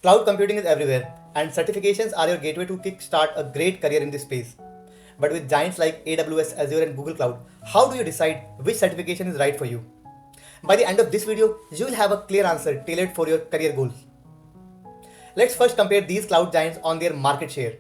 Cloud computing is everywhere, and certifications are your gateway to kickstart a great career in this space. But with giants like AWS, Azure, and Google Cloud, how do you decide which certification is right for you? By the end of this video, you will have a clear answer tailored for your career goals. Let's first compare these cloud giants on their market share.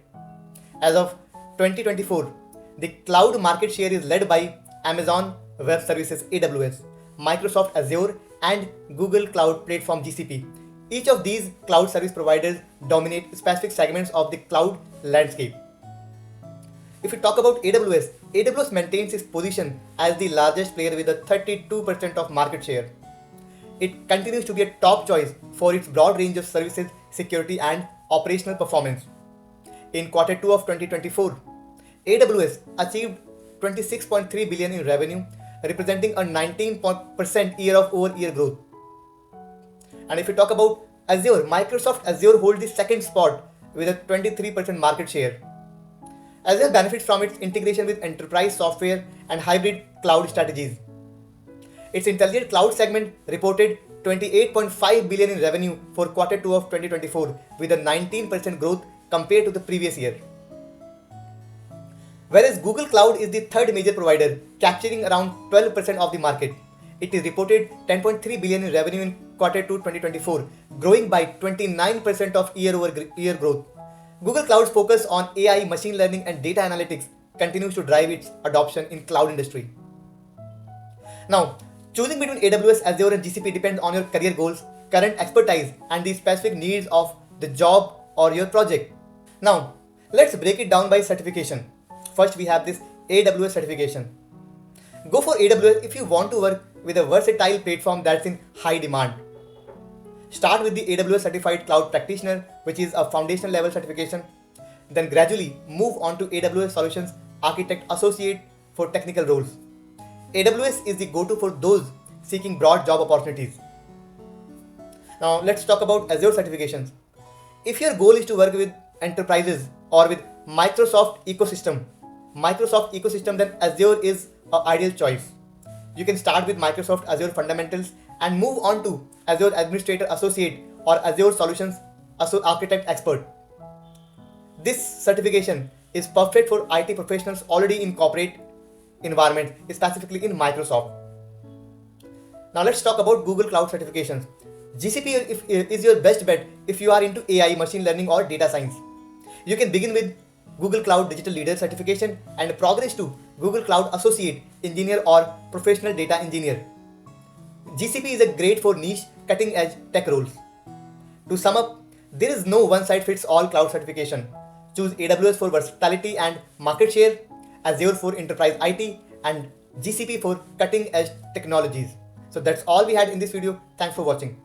As of 2024, the cloud market share is led by Amazon Web Services AWS, Microsoft Azure, and Google Cloud Platform GCP. Each of these cloud service providers dominate specific segments of the cloud landscape. If we talk about AWS maintains its position as the largest player with a 32% of market share. It continues to be a top choice for its broad range of services, security, and operational performance. In Q2 of 2024, AWS achieved 26.3 billion in revenue, representing a 19% year-over-year growth. And if we talk about Azure, Microsoft Azure holds the second spot with a 23% market share. Azure benefits from its integration with enterprise software and hybrid cloud strategies. Its intelligent cloud segment reported 28.5 billion in revenue for Q2 of 2024 with a 19% growth compared to the previous year. Whereas Google Cloud is the third major provider, capturing around 12% of the market. It is reported 10.3 billion in revenue in Q2 2024, growing by 29% of year-over-year growth. Google Cloud's focus on AI, machine learning, and data analytics continues to drive its adoption in cloud industry. Now, choosing between AWS, Azure, and GCP depends on your career goals, current expertise, and the specific needs of the job or your project. Now, let's break it down by certification. First, we have this AWS certification. Go for AWS if you want to work with a versatile platform that's in high demand. Start with the AWS Certified Cloud Practitioner, which is a foundational level certification. Then gradually move on to AWS Solutions Architect Associate for technical roles. AWS is the go-to for those seeking broad job opportunities. Now let's talk about Azure certifications. If your goal is to work with enterprises or with Microsoft ecosystem, then Azure is an ideal choice. You can start with Microsoft Azure Fundamentals and move on to Azure Administrator Associate or Azure Solutions Architect Expert. This certification is perfect for IT professionals already in corporate environments, specifically in Microsoft. Now let's talk about Google Cloud certifications. GCP is your best bet if you are into AI, machine learning, or data science. You can begin with Google Cloud Digital Leader certification and progress to Google Cloud Associate Engineer or Professional Data Engineer. GCP is a great for niche, cutting-edge tech roles. To sum up, there is no one-size-fits-all cloud certification. Choose AWS for versatility and market share, Azure for enterprise IT, and GCP for cutting-edge technologies. So that's all we had in this video. Thanks for watching.